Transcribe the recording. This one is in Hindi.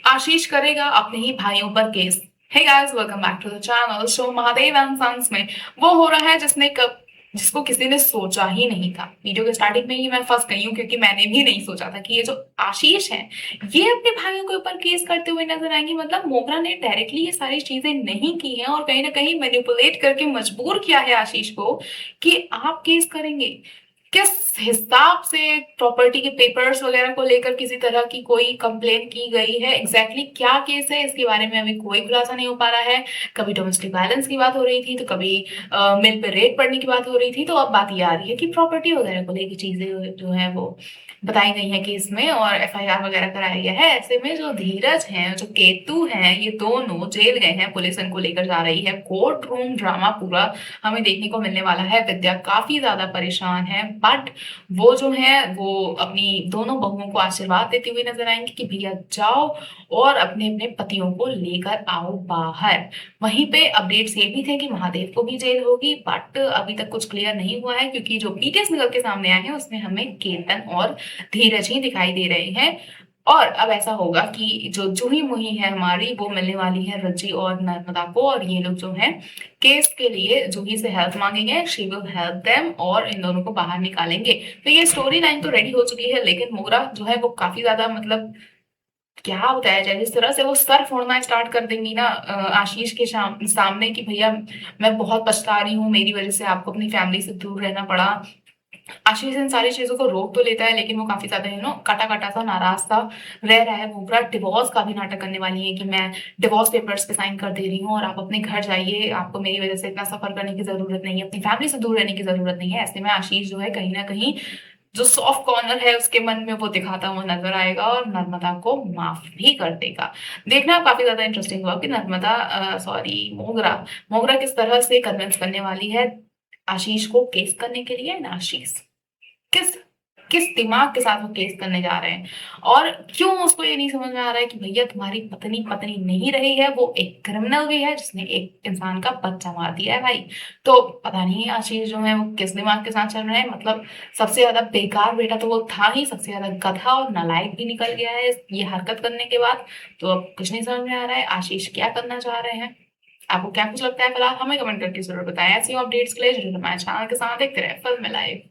आशीष करेगा अपने ही भाइयों पर case. Hey guys, welcome back to the channel. Show Mahadev and sons में वो हो रहा है जिसको किसी ने सोचा ही नहीं था। वीडियो के स्टार्टिंग में ही मैं फंस गई हूँ क्योंकि मैंने भी नहीं सोचा था कि ये जो आशीष है ये अपने भाइयों के ऊपर केस करते हुए नजर आएंगे। मतलब मोगरा ने डायरेक्टली ये सारी चीजें नहीं की हैं और कहीं ना कहीं मैनिपुलेट करके मजबूर किया है आशीष को कि आप केस करेंगे। किस हिसाब से प्रॉपर्टी के पेपर्स वगैरह को लेकर किसी तरह की कोई कंप्लेन की गई है, एग्जैक्टली क्या केस है इसके बारे में अभी कोई खुलासा नहीं हो पा रहा है। कभी डोमेस्टिक वायलेंस की बात हो रही थी तो कभी मिल पे रेड पड़ने की बात हो रही थी, तो अब बात ये आ रही है कि प्रॉपर्टी वगैरह को लेकर चीजें जो है वो बताई गई है केस में और एफआईआर वगैरह कराया गया है। ऐसे में जो धीरज हैं, जो केतु हैं, ये दोनों जेल गए हैं। पुलिस इनको लेकर जा रही है। कोर्ट रूम ड्रामा पूरा हमें देखने को मिलने वाला है। विद्या काफी ज्यादा परेशान है, बट वो जो है वो अपनी दोनों बहुओं को आशीर्वाद देते हुए नजर आएंगे कि भैया जाओ और अपने अपने पतियों को लेकर आओ बाहर। वहीं पे अपडेट्स ये भी थे कि महादेव को भी जेल होगी, बट अभी तक कुछ क्लियर नहीं हुआ है क्योंकि जो पीटीएस निकल के सामने आए हैं उसमें हमें केतन और धीरज ही दिखाई दे रहे हैं। और अब ऐसा होगा कि जो जूही मुही है हमारी, वो मिलने वाली है रज्जी और नर्मदा को, और ये लोग जो हैं केस के लिए जूही से हेल्प मांगेंगे। शी विल हेल्प देम और इन दोनों को बाहर निकालेंगे। तो ये स्टोरी लाइन तो रेडी हो चुकी है, लेकिन मोगरा जो है वो काफी ज्यादा मतलब क्या बताया जाए, जिस तरह से वो सर फोड़ना स्टार्ट कर देंगी ना आशीष के सामने कि भैया मैं बहुत पछता रही हूँ, मेरी वजह से आपको अपनी फैमिली से दूर रहना पड़ा। आशीष इन सारी चीजों को रोक तो लेता है लेकिन वो काफी ज्यादा कटा कटा सा नाराज सा रह रहा है। मोगरा डिवोर्स का भी नाटक करने वाली है कि मैं डिवोर्स पेपर्स पे साइन कर दे रही हूँ और आप अपने घर जाइए, आपको मेरी वजह से इतना सफर करने की जरूरत नहीं है, अपनी फैमिली से दूर रहने की जरूरत नहीं है। ऐसे में आशीष जो है कहीं ना कहीं जो सॉफ्ट कॉर्नर है उसके मन में वो दिखाता हुआ नजर आएगा और नर्मदा को माफ भी कर देगा। देखना काफी ज्यादा इंटरेस्टिंग हुआ कि नर्मदा सॉरी मोगरा मोगरा किस तरह से कन्विंस करने वाली है आशीष को केस करने के लिए। ना आशीष किस किस दिमाग के साथ वो केस करने जा रहे हैं और क्यों उसको ये नहीं समझ में आ रहा है कि भैया तुम्हारी पत्नी पत्नी नहीं रही है, वो एक क्रिमिनल भी है जिसने एक इंसान का बच्चा मार दिया है भाई। तो पता नहीं आशीष जो है वो किस दिमाग के साथ चल रहे हैं। मतलब सबसे ज्यादा बेकार बेटा तो वो था ही, सबसे ज्यादा गधा और नालायक भी निकल गया है ये हरकत करने के बाद। तो अब कुछ नहीं समझ में आ रहा है आशीष क्या करना चाह रहे हैं। आपको क्या कुछ लगता है फिलहाल हमें कमेंट करके जरूर बताएं। ऐसी अपडेट्स के लिए जुड़े हमारे चैनल के साथ देखते रहे फिल्म लाइव।